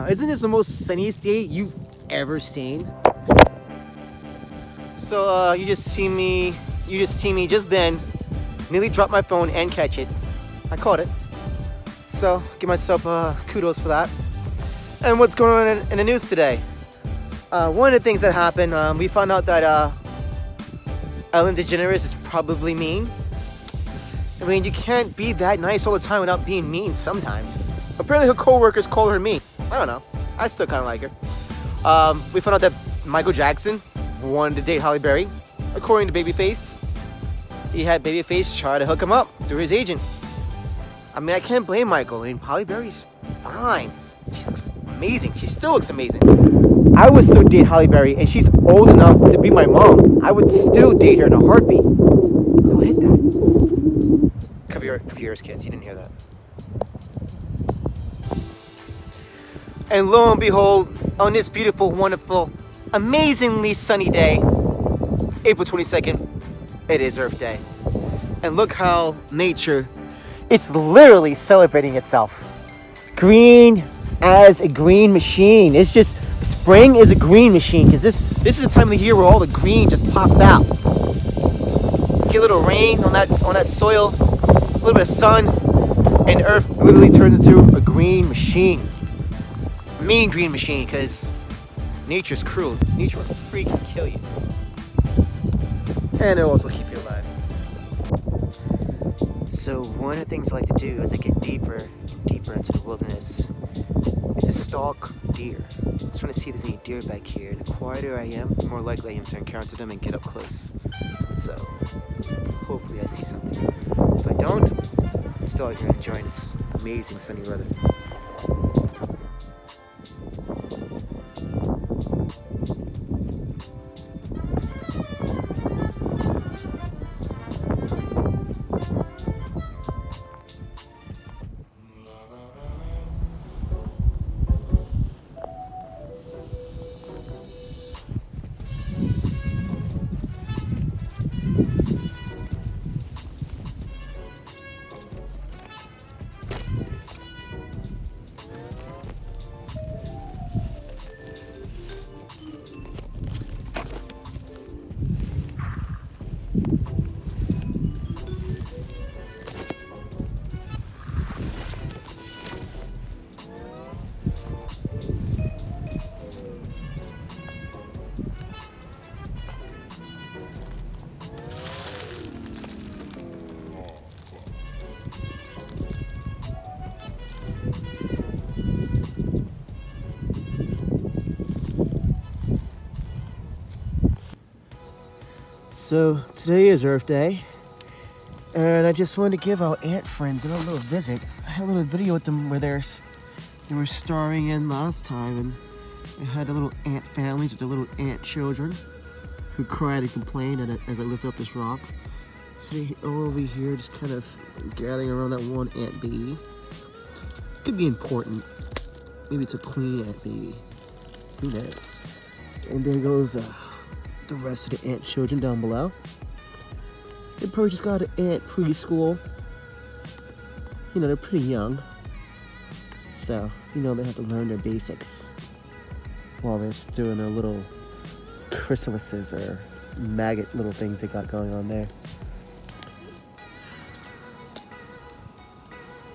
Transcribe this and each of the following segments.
Isn't this the most sunniest day you've ever seen? So you just see me just then nearly drop my phone and catch it. I caught it. So give myself kudos for that. And what's going on in the news today? One of the things that happened, we found out that Ellen DeGeneres is probably mean. I mean, you can't be that nice all the time without being mean sometimes. Apparently her co-workers call her mean. I don't know. I still kind of like her. We found out that Michael Jackson wanted to date Halle Berry. According to Babyface, he had Babyface try to hook him up through his agent. I mean, I can't blame Michael. I mean, Halle Berry's fine. She looks amazing. She still looks amazing. I would still date Halle Berry, and she's old enough to be my mom. I would still date her in a heartbeat. Who hit that? Cover your ears, kids. You didn't hear that. And lo and behold, on this beautiful, wonderful, amazingly sunny day, April 22nd, it is Earth Day. And look how nature is literally celebrating itself. Green as a green machine. It's just, spring is a green machine, because this is the time of the year where all the green just pops out. Get a little rain on that soil, a little bit of sun, and Earth literally turns into a green machine. Mean green machine, because nature's cruel. Nature will freaking kill you. And it'll also keep you alive. So one of the things I like to do as I get deeper and deeper into the wilderness is to stalk deer. Just trying to see if there's any deer back here. The quieter I am, the more likely I am to encounter them and get up close. So hopefully I see something. If I don't, I'm still out here enjoying this amazing sunny weather. So today is Earth Day, and I just wanted to give our ant friends a little visit. I had a little video with them where they were starring in last time, and I had the little ant families with the little ant children who cried and complained as I lift up this rock. So they're all over here just kind of gathering around that one ant baby. Could be important. Maybe it's a queen ant baby. Who knows? And there goes the rest of the ant children down below. They probably just got an ant preschool. You know, they're pretty young. So, you know, they have to learn their basics while they're still in their little chrysalises or maggot little things they got going on there.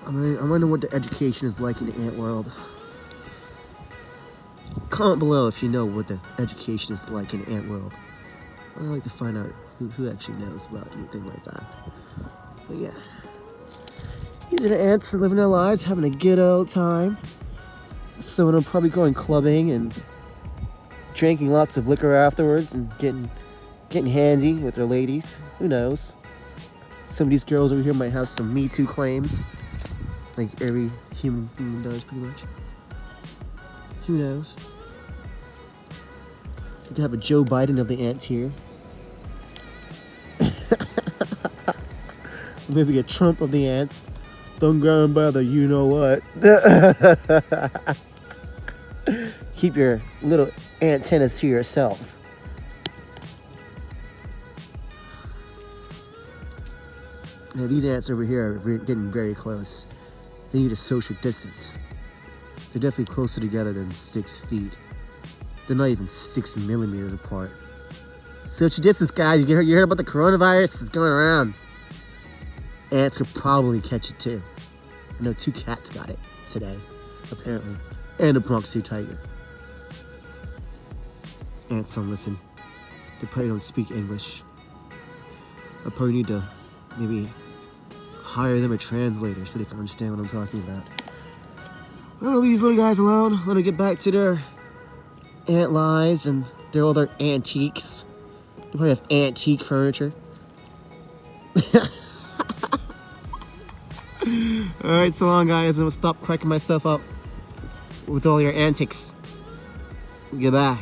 I'm wondering what the education is like in the ant world. Comment below if you know what the education is like in the ant world. I'd like to find out who actually knows about anything like that. But yeah, these are the ants living their lives, having a good old time. Some of them probably going clubbing and drinking lots of liquor afterwards and getting handsy with their ladies. Who knows? Some of these girls over here might have some Me Too claims, like every human does, pretty much. Who knows? You could have a Joe Biden of the ants here. Maybe a Trump of the ants. Don't go and bother, you know what. Keep your little antennas to yourselves. Now these ants over here are getting very close. They need a social distance. They're definitely closer together than 6 feet. They're not even 6 millimeters apart. Social distance, guys. You heard about the coronavirus? It's going around. Ants could probably catch it too. I know 2 cats got it today, apparently. And a Bronx Zoo tiger. Ants don't listen. They probably don't speak English. I probably need to maybe hire them a translator so they can understand what I'm talking about. I'm gonna leave these little guys alone. Let them get back to their ant lives and their other antiques. They probably have antique furniture. Alright, so long guys. I'm gonna stop cracking myself up with all your antics. Goodbye.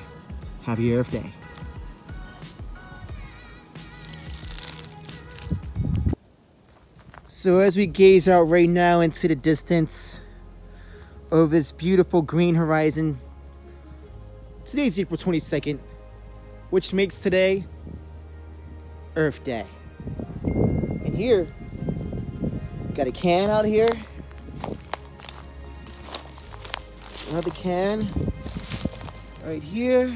Happy Earth Day. So as we gaze out right now into the distance of this beautiful green horizon, today's April 22nd, which makes today Earth Day. And here, got a can out here, another can right here.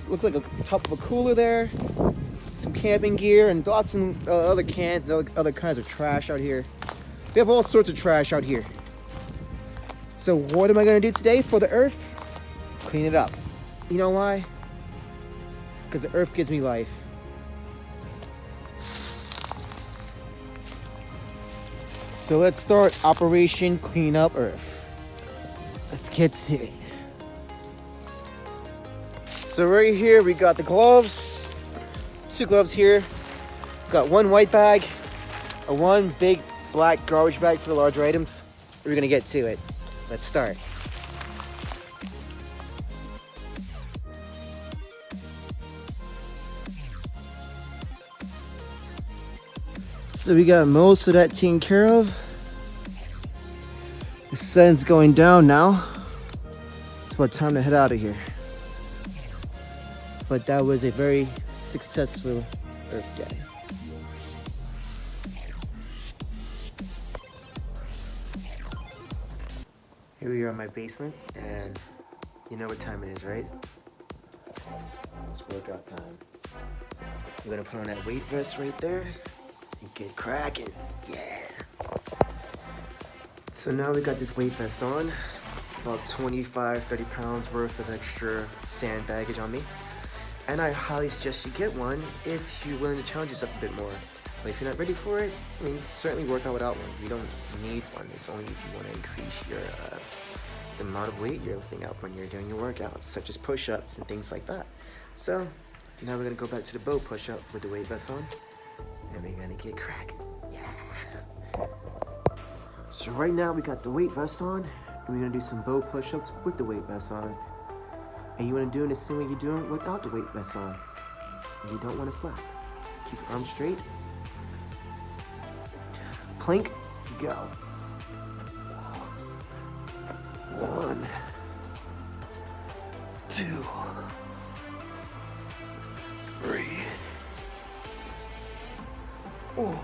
Looks like a top of a cooler there. Some camping gear and lots of other cans and other kinds of trash out here. We have all sorts of trash out here. So what am I gonna do today for the earth? Clean it up. You know why? Because the earth gives me life. So let's start Operation Clean Up Earth. Let's get to it. So right here we got the gloves. 2 gloves here. Got 1 white bag, a 1 big black garbage bag for the larger items. We're gonna get to it. Let's start. So we got most of that taken care of. The sun's going down now. It's about time to head out of here. But that was a very successful Earth Day. Here we are in my basement, and you know what time it is, right? It's workout time. We're gonna put on that weight vest right there and get cracking. Yeah. So now we got this weight vest on. About 25, 30 pounds worth of extra sand baggage on me. And I highly suggest you get one if you're willing to challenge yourself a bit more. But if you're not ready for it, I mean, certainly work out without one. You don't need one. It's only if you want to increase your the amount of weight you're lifting up when you're doing your workouts, such as push-ups and things like that. So now we're gonna go back to the bow push-up with the weight vest on, and we're gonna get cracking. Yeah. So right now we got the weight vest on, and we're gonna do some bow push-ups with the weight vest on. And you want to do it the same way you do it without the weight vest on. And you don't want to slack. Keep your arms straight. Plank, go. 1, 2, 3, 4.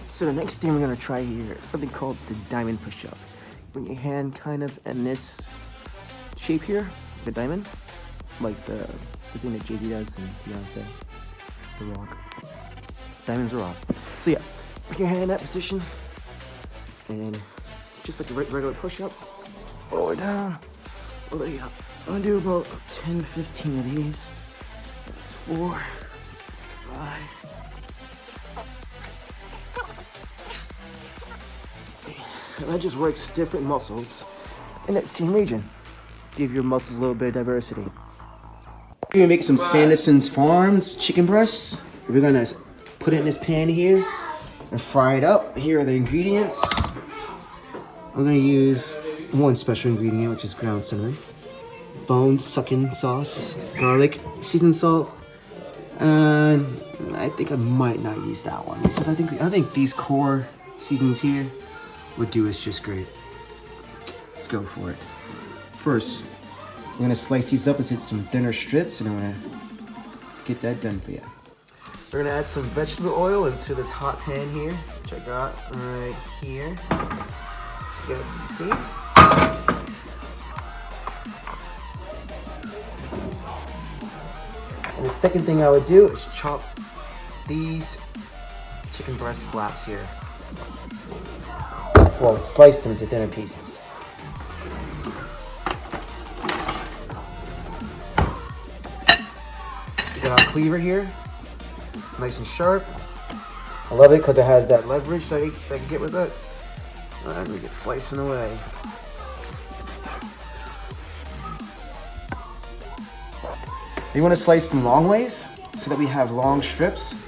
So the next thing we're gonna try here is something called the diamond push-up. Bring your hand kind of in this shape here, the diamond, like the thing that JD does in Beyonce, The Rock. Diamonds are off. So yeah, bring your hand in that position, and just like a regular push-up, all the way down, all the way up. I'm gonna do about 10, 15 of these. 4, 5. And that just works different muscles in that same region. Give your muscles a little bit of diversity. We're gonna make some Sanderson's Farms chicken breasts. We're gonna put it in this pan here and fry it up. Here are the ingredients. I'm gonna use 1 special ingredient, which is ground cinnamon, bone sucking sauce, garlic, seasoned salt, and I think I might not use that one because I think these core seasonings here would do us just great. Let's go for it. First, I'm gonna slice these up into some thinner strips, and I'm gonna get that done for you. We're gonna add some vegetable oil into this hot pan here, which I got right here. So you guys can see. And the second thing I would do is chop these chicken breast flaps here. Well, slice them into thinner pieces. We got our cleaver here, nice and sharp. I love it because it has that leverage that I can get with it. And we get slicing away. You want to slice them long ways so that we have long strips.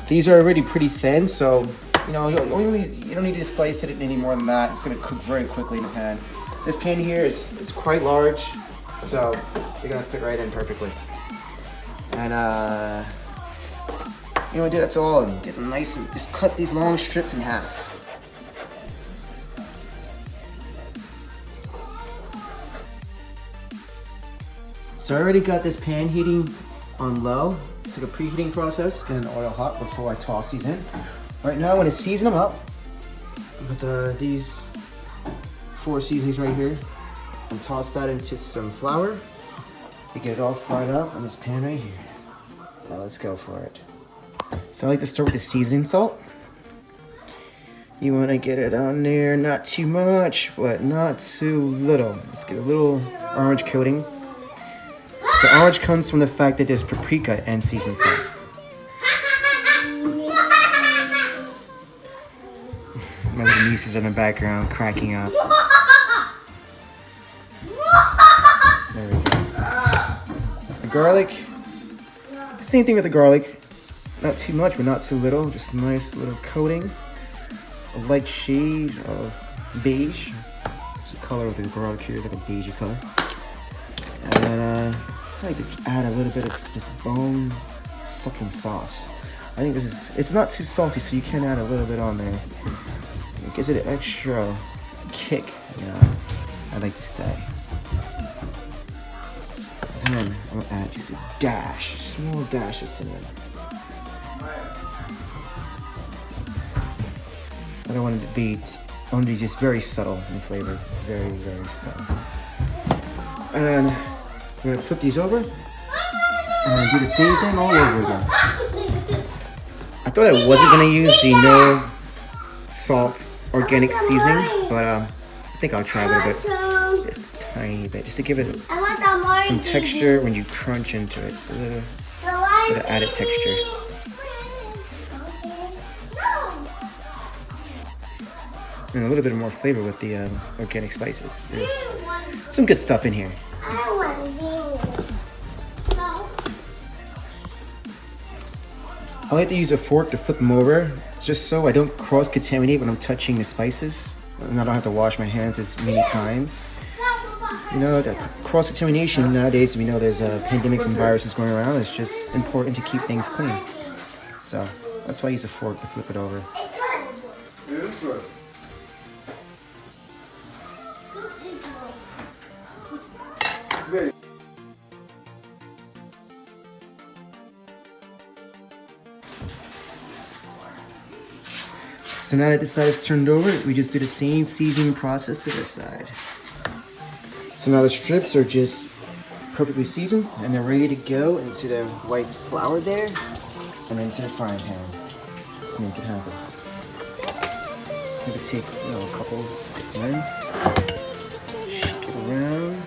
These are already pretty thin, so you know you don't need to slice it any more than that. It's going to cook very quickly in the pan. This pan here it's quite large, so they're going to fit right in perfectly. And you know, that's all. And get them nice and just cut these long strips in half. So I already got this pan heating on low. It's like a preheating process, getting the oil hot before I toss these in. Right now I want to season them up with these 4 seasonings right here, and toss that into some flour to get it all fried up on this pan right here. Now let's go for it. So I like to start with the seasoning salt. You want to get it on there, not too much, but not too little. Let's get a little orange coating. The orange comes from the fact that there's paprika and seasoned salt. My little niece is in the background cracking up. There we go. The garlic, same thing with the garlic. Not too much, but not too little. Just a nice little coating. A light shade of beige. It's the color of the garlic here is like a beige color. And I like to add a little bit of this bone sucking sauce. I think it's not too salty, so you can add a little bit on there. It gives it an extra kick, you know, I like to say. And then I'm gonna add just a small dash of cinnamon. I don't want it to be, I want it to be just very subtle in flavor. Very, very subtle. And then we're gonna flip these over and do the same thing all over again. I thought I wasn't gonna use the no salt organic seasoning, but I think I'll try a little bit, just a tiny bit, just to give it some texture when you crunch into it. Just a little bit of added texture. And a little bit more flavor with the organic spices. There's some good stuff in here. I like to use a fork to flip them over, just so I don't cross-contaminate when I'm touching the spices, and I don't have to wash my hands as many times. You know, the cross-contamination nowadays, we know there's pandemics and viruses going around. It's just important to keep things clean. So that's why I use a fork to flip it over. So now that this side is turned over, we just do the same seasoning process to this side. So now the strips are just perfectly seasoned and they're ready to go into the white flour there and into the frying pan. Let's make it happen. Maybe take a couple, stick them in, shake it around.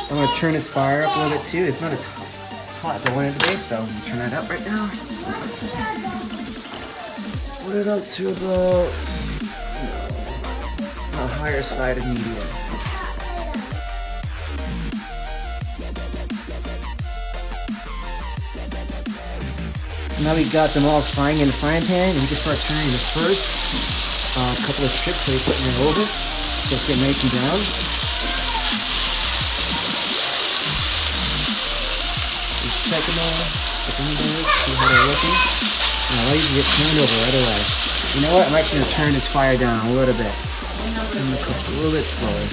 I'm gonna turn this fire up a little bit too. It's not as hot as I wanted it to be, so I'm gonna turn that up right now. Put it up to about a higher side of medium. Now we got them all frying in the frying pan, and we can start turning the first couple of strips that we put them over. Just get nice and brown. Second thing, see how they're looking. Now, why you get turned over right away. You know what? I'm actually going to turn this fire down a little bit. And cook a little bit slower.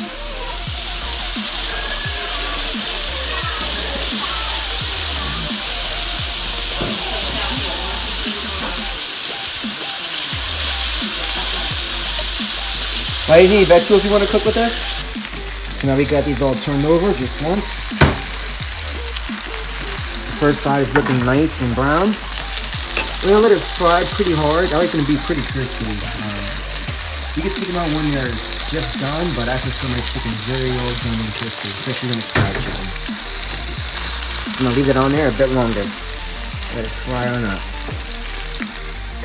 All you need vegetables you want to cook with this. So now we got these all turned over just once. The first side is looking nice and brown. We're gonna let it fry pretty hard. I like them to be pretty crispy. You can take them out when they're just done, but I prefer my chicken very well done and crispy, especially when it's fried chicken. I'm gonna leave it on there a bit longer. Let it fry on up.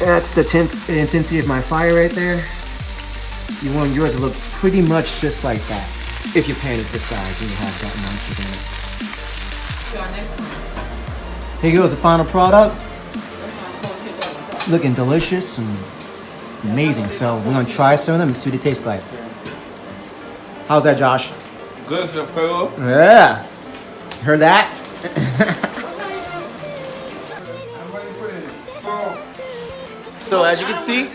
That's the intensity of my fire right there. You want yours to look pretty much just like that. If your pan is this size and you have that amount of chicken in it. Here goes the final product. Looking delicious and amazing. So we're gonna try some of them and see what it tastes like. How's that, Josh? Good, Chef Cole. Yeah. Heard that? So as you can see,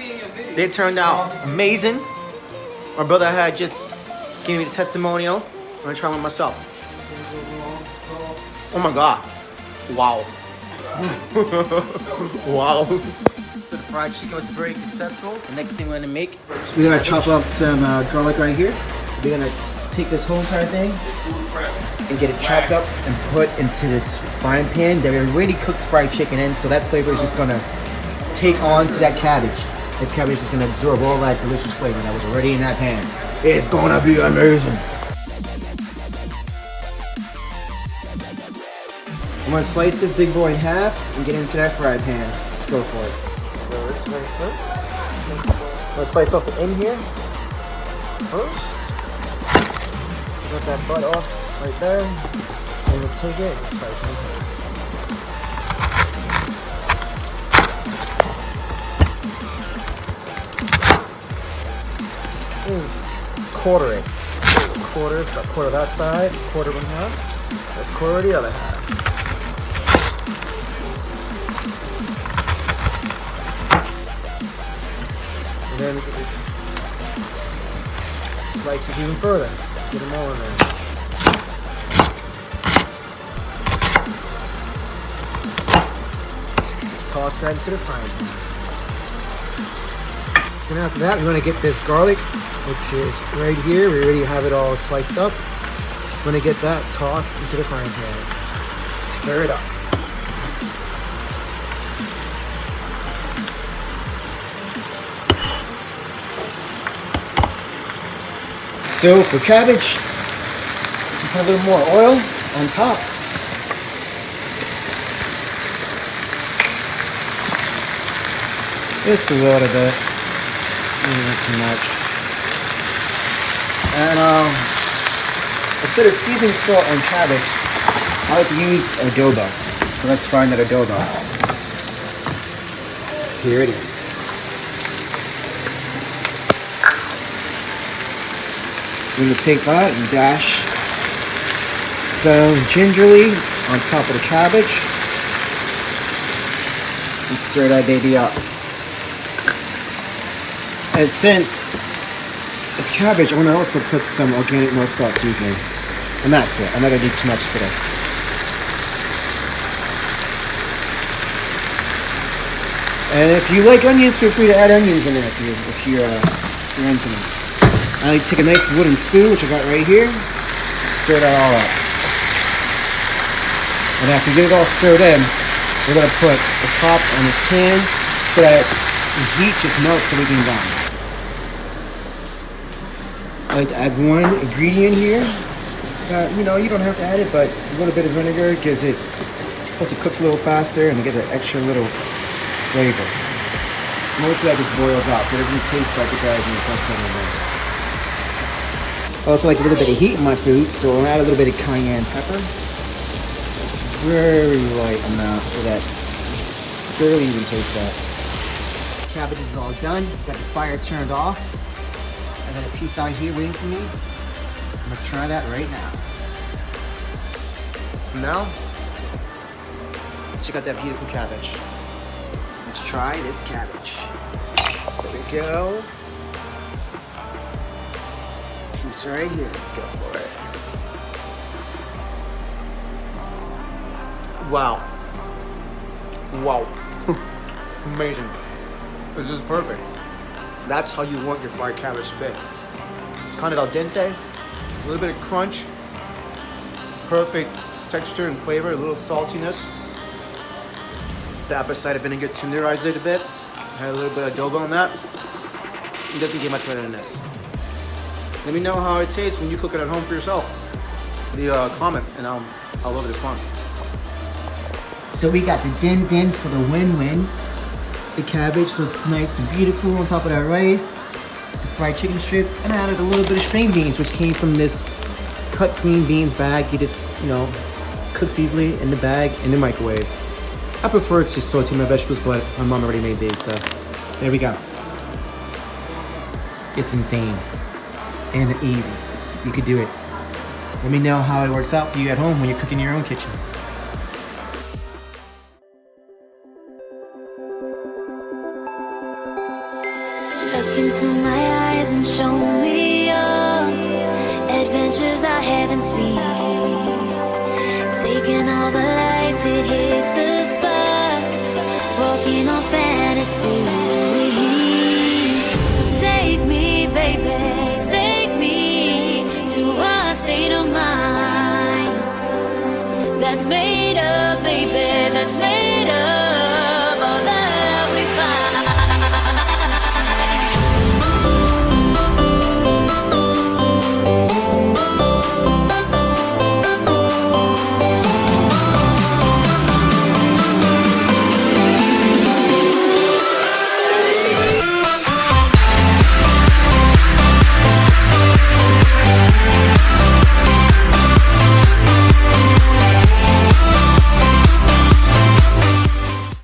they turned out amazing. My brother had just gave me the testimonial. I'm gonna try one myself. Oh my God. Wow. Wow. So the fried chicken was very successful. The next thing we're gonna make is we're gonna chop up some garlic right here. We're gonna take this whole entire thing and get it chopped up and put into this frying pan that we already cooked fried chicken in. So that flavor is just gonna take on to that cabbage. That cabbage is just gonna absorb all that delicious flavor that was already in that pan. It's gonna be amazing. I'm gonna slice this big boy in half and get into that fry pan. Let's go for it. So this right first. I'm gonna slice off the end here first. Get that butt off right there. And we'll take it and slice it in half. Is quarter it. Quarters, about quarter that side, quarter one half. Let's quarter the other half. And then we can just slice it even further. Get them all in there. Just toss that into the frying pan. And after that, we're going to get this garlic, which is right here. We already have it all sliced up. We're going to get that tossed into the frying pan. Stir it up. So for cabbage, you put a little more oil on top. Just a little bit. Not too much. And instead of seasoning salt on cabbage, I like to use adobo. So let's find that adobo. Here it is. We're going to take that and dash some gingerly on top of the cabbage and stir that baby up. And since it's cabbage, I want to also put some organic no salt seasoning. And that's it. I'm not going to do too much today. And if you like onions, feel free to add onions in there if you're into them. I like to take a nice wooden spoon, which I got right here, stir that all up. And after you get it all stirred in, we're going to put the top on this pan so that the heat just melts everything down. I like to add one ingredient here. You don't have to add it, but a little bit of vinegar gives it, plus it cooks a little faster and it gives it extra little flavor. Most of that just boils out, so it doesn't taste like it does in the first time anymore. I also like a little bit of heat in my food, so I'll add a little bit of cayenne pepper. Just very light amount so that you barely even taste that. Cabbage is all done. Got the fire turned off. I got a piece out here waiting for me. I'm gonna try that right now. Smell? Check out that beautiful cabbage. Let's try this cabbage. There we go. piece right here. Let's go for it. Wow. Wow. Amazing. This is perfect. That's how you want your fried cabbage to be. It's kind of al dente, a little bit of crunch, perfect texture and flavor, a little saltiness. The apple cider vinegar tenderized it a bit. Had a little bit of adobo on that. It doesn't get much better than this. Let me know how it tastes when you cook it at home for yourself. The comment, and I'll love it as fun. So we got the din din for the win-win. The cabbage looks nice and beautiful on top of that rice. The fried chicken strips, and I added a little bit of string beans, which came from this cut green beans bag. You just, cooks easily in the bag in the microwave. I prefer to saute my vegetables, but my mom already made these, so there we go. It's insane and easy. You could do it. Let me know how it works out for you at home when you're cooking in your own kitchen. Look into my eyes and show me your adventures I haven't seen. Taking all the life, it hits the spot. Walking on fantasy. So take me, baby, take me to a state of mind that's made of, baby, that's made of.